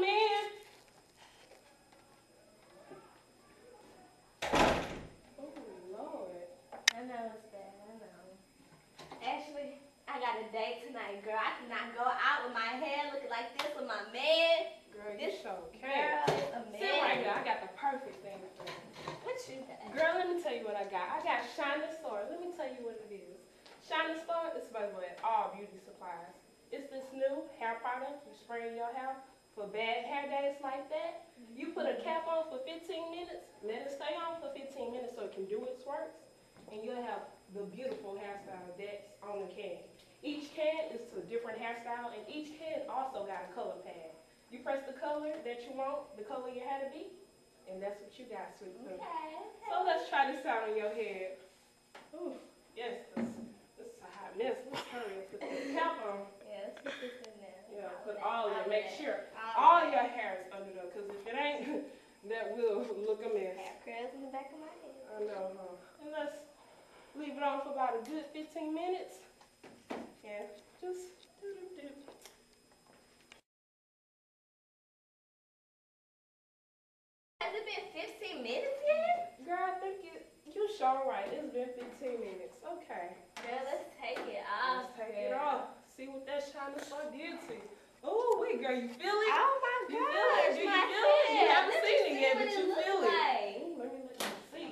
come in. Oh, Lord. I know it's bad, I know. Actually, I got a date tonight, girl. I cannot go out with my hair looking like this with my man. Girl, you This sure girl can. is a man. Sit right here. I got the perfect thing for you. What you got? Girl, let me tell you what I got. I got Shining Star. Let me tell you what it is. Shining Star is available at all beauty supplies. It's this new hair product you spray in your hair for bad hair days like that. You put a cap on for 15 minutes, let it stay on for 15 minutes so it can do its work, and you'll have the beautiful hairstyle that's on the can. Each can is a different hairstyle, and each can also got a color pad. You press the color that you want, the color your hair to be, and that's what you got, sweet pea. Okay. So let's try this out on your head. Ooh, yes, this is a hot mess. Let's hurry and put the cap on. Yeah, let's put this in there. Yeah, put all of it. Make sure all all your hair is under there, because if it ain't, that will look a mess. hair curls in the back of my head. I know, huh? And let's leave it on for about a good 15 minutes. And just do-do-do. Has it been 15 minutes yet? Girl, I think you sure right. It's been 15 minutes. Okay. Girl, let's take it off. Let's take it off. See what that Shining Star did to you. Oh, wait, girl, you feel it? Oh my You gosh, feel it? Do you my feel it? You hair. haven't Let me seen it see yet, what but you looks feel it. like. Let me let you see.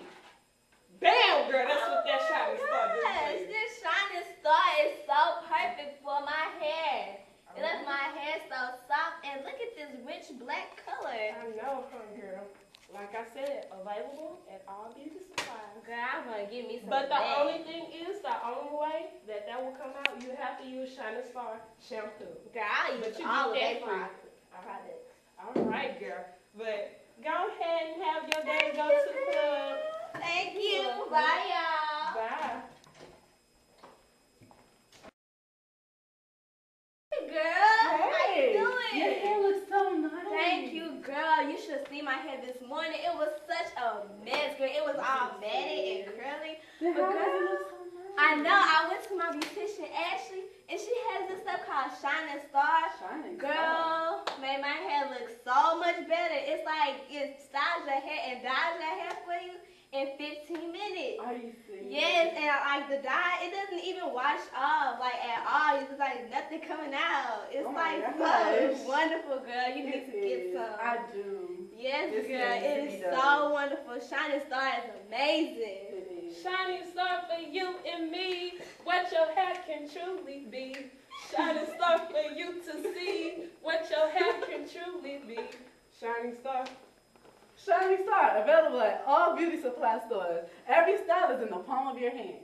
Bam, girl, that's what that Shining Star did to Gosh, you. this Shining Star is so perfect for my hair. It left my hair so soft, and look at this rich black color. I know, huh, girl. Like I said, available at all beauty supplies. Girl, I want to give me some. But the of that. only thing is, the only way that will come out, you have to use Shining Star shampoo. Girl, I use But you all of get their that free. products. All right, girl. But go ahead and have your day go you, to the club. Thank you. Bye, y'all. Bye. Hey, girl. How you doing? Your hair looks so nice. Thank you, girl. You should have seen my hair this morning. It was such a mess, girl. It was all matted and curly. The But hair girl, looks so nice. I know. I went to my beautician, Ashley, and she has this stuff called Shining Star. Shining Girl, made my hair look so much better. It's like it styles your hair and dyes your hair for you in 15 minutes. Are you serious? Yes, and like the dye, it doesn't even wash off like at all. It's like nothing coming out. It's Oh my like gosh. so wonderful, girl. You need to get some. I do. Yes, This girl, needs to it be is done. so wonderful. Shining Star is amazing. It is. Shining Star for you and me, what your hair can truly be. Shining Star for you to see, what your hair can truly be. Shining Star. Shining Star, available at all beauty supply stores. Every style is in the palm of your hand.